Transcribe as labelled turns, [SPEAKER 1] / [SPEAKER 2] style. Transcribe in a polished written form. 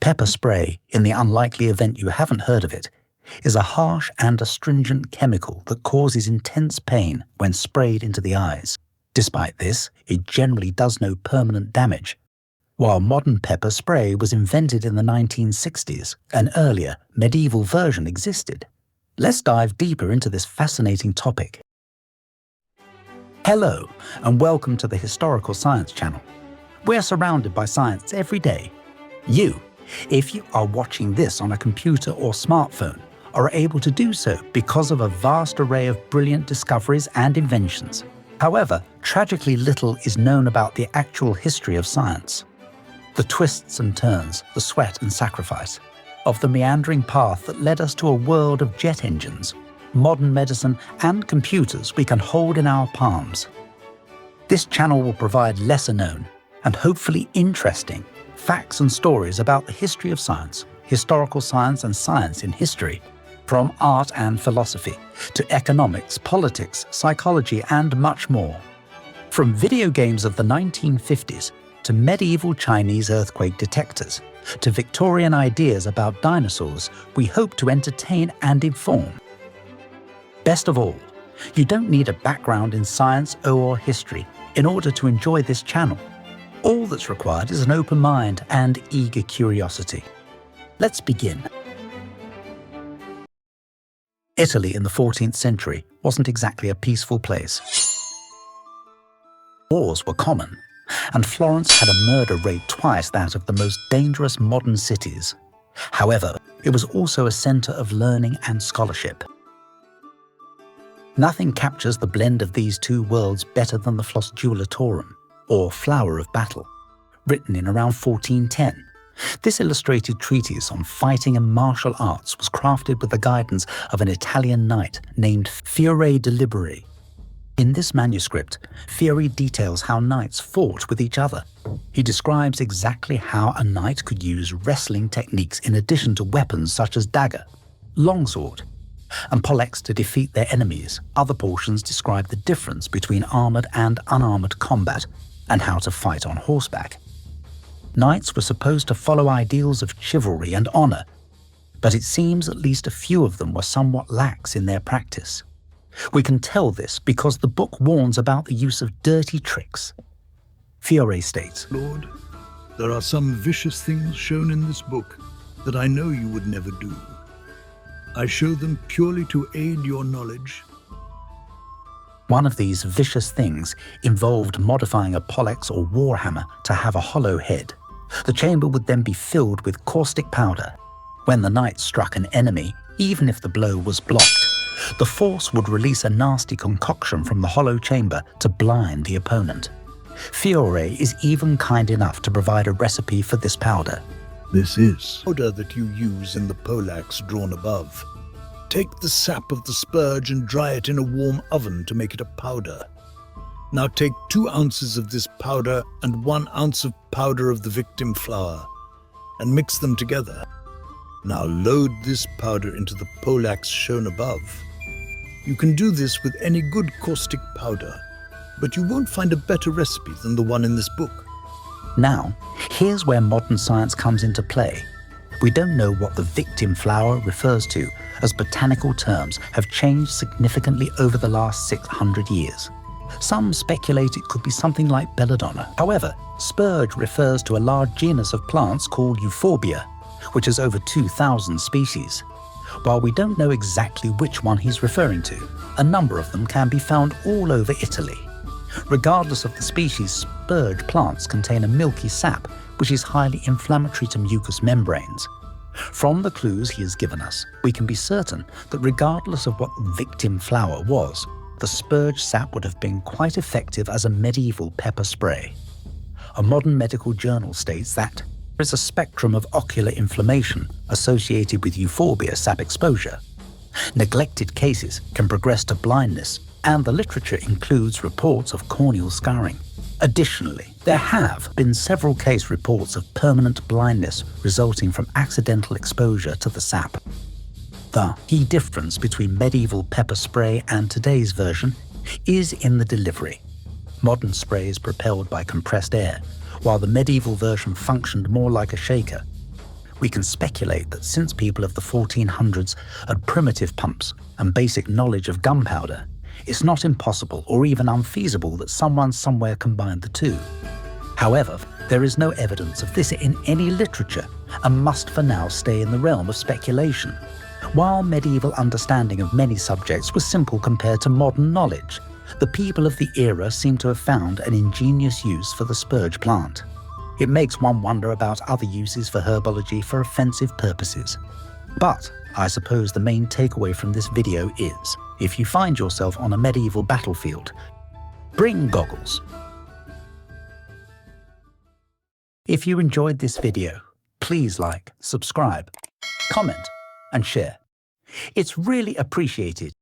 [SPEAKER 1] Pepper spray, in the unlikely event you haven't heard of it, is a harsh and astringent chemical that causes intense pain when sprayed into the eyes. Despite this, it generally does no permanent damage. While modern pepper spray was invented in the 1960s, an earlier, medieval version existed. Let's dive deeper into this fascinating topic. Hello, and welcome to the Historical Science Channel. We're surrounded by science every day. You, if you are watching this on a computer or smartphone, are able to do so because of a vast array of brilliant discoveries and inventions. However, tragically little is known about the actual history of science. The twists and turns, the sweat and sacrifice, of the meandering path that led us to a world of jet engines, modern medicine and computers we can hold in our palms. This channel will provide lesser-known and hopefully interesting facts and stories about the history of science, historical science and science in history, from art and philosophy to economics, politics, psychology and much more. From video games of the 1950s to medieval Chinese earthquake detectors to Victorian ideas about dinosaurs, we hope to entertain and inform. Best of all, you don't need a background in science or history in order to enjoy this channel. All that's required is an open mind and eager curiosity. Let's begin. Italy in the 14th century wasn't exactly a peaceful place. Wars were common, and Florence had a murder rate twice that of the most dangerous modern cities. However, it was also a center of learning and scholarship. Nothing captures the blend of these two worlds better than the Flosculatorum, or Flower of Battle, written in around 1410. This illustrated treatise on fighting and martial arts was crafted with the guidance of an Italian knight named Fiore de Liberi. In this manuscript, Fiore details how knights fought with each other. He describes exactly how a knight could use wrestling techniques in addition to weapons such as dagger, longsword, and poleaxe to defeat their enemies. Other portions describe the difference between armored and unarmored combat and how to fight on horseback. Knights were supposed to follow ideals of chivalry and honor, but it seems at least a few of them were somewhat lax in their practice. We can tell this because the book warns about the use of dirty tricks. Fiore states,
[SPEAKER 2] Lord, there are some vicious things shown in this book that I know you would never do. I show them purely to aid your knowledge.
[SPEAKER 1] One of these vicious things involved modifying a poleaxe or warhammer to have a hollow head. The chamber would then be filled with caustic powder. When the knight struck an enemy, even if the blow was blocked, the force would release a nasty concoction from the hollow chamber to blind the opponent. Fiore is even kind enough to provide a recipe for this powder.
[SPEAKER 2] This is powder that you use in the poleaxe drawn above. Take the sap of the spurge and dry it in a warm oven to make it a powder. Now take 2 ounces of this powder and 1 ounce of powder of the victim flower and mix them together. Now load this powder into the poleaxe shown above. You can do this with any good caustic powder, but you won't find a better recipe than the one in this book.
[SPEAKER 1] Now, here's where modern science comes into play. We don't know what the victim flower refers to, as botanical terms have changed significantly over the last 600 years. Some speculate it could be something like belladonna. However, spurge refers to a large genus of plants called Euphorbia, which has over 2,000 species. While we don't know exactly which one he's referring to, a number of them can be found all over Italy. Regardless of the species, spurge plants contain a milky sap, which is highly inflammatory to mucous membranes. From the clues he has given us, we can be certain that regardless of what the victim flower was, the spurge sap would have been quite effective as a medieval pepper spray. A modern medical journal states that there is a spectrum of ocular inflammation associated with Euphorbia sap exposure. Neglected cases can progress to blindness, and the literature includes reports of corneal scarring. Additionally, there have been several case reports of permanent blindness resulting from accidental exposure to the sap. The key difference between medieval pepper spray and today's version is in the delivery. Modern spray is propelled by compressed air, while the medieval version functioned more like a shaker. We can speculate that since people of the 1400s had primitive pumps and basic knowledge of gunpowder, it's not impossible or even unfeasible that someone somewhere combined the two. However, there is no evidence of this in any literature and must for now stay in the realm of speculation. While medieval understanding of many subjects was simple compared to modern knowledge, the people of the era seem to have found an ingenious use for the spurge plant. It makes one wonder about other uses for herbology for offensive purposes. But I suppose the main takeaway from this video is, if you find yourself on a medieval battlefield, bring goggles. If you enjoyed this video, please like, subscribe, comment, and share. It's really appreciated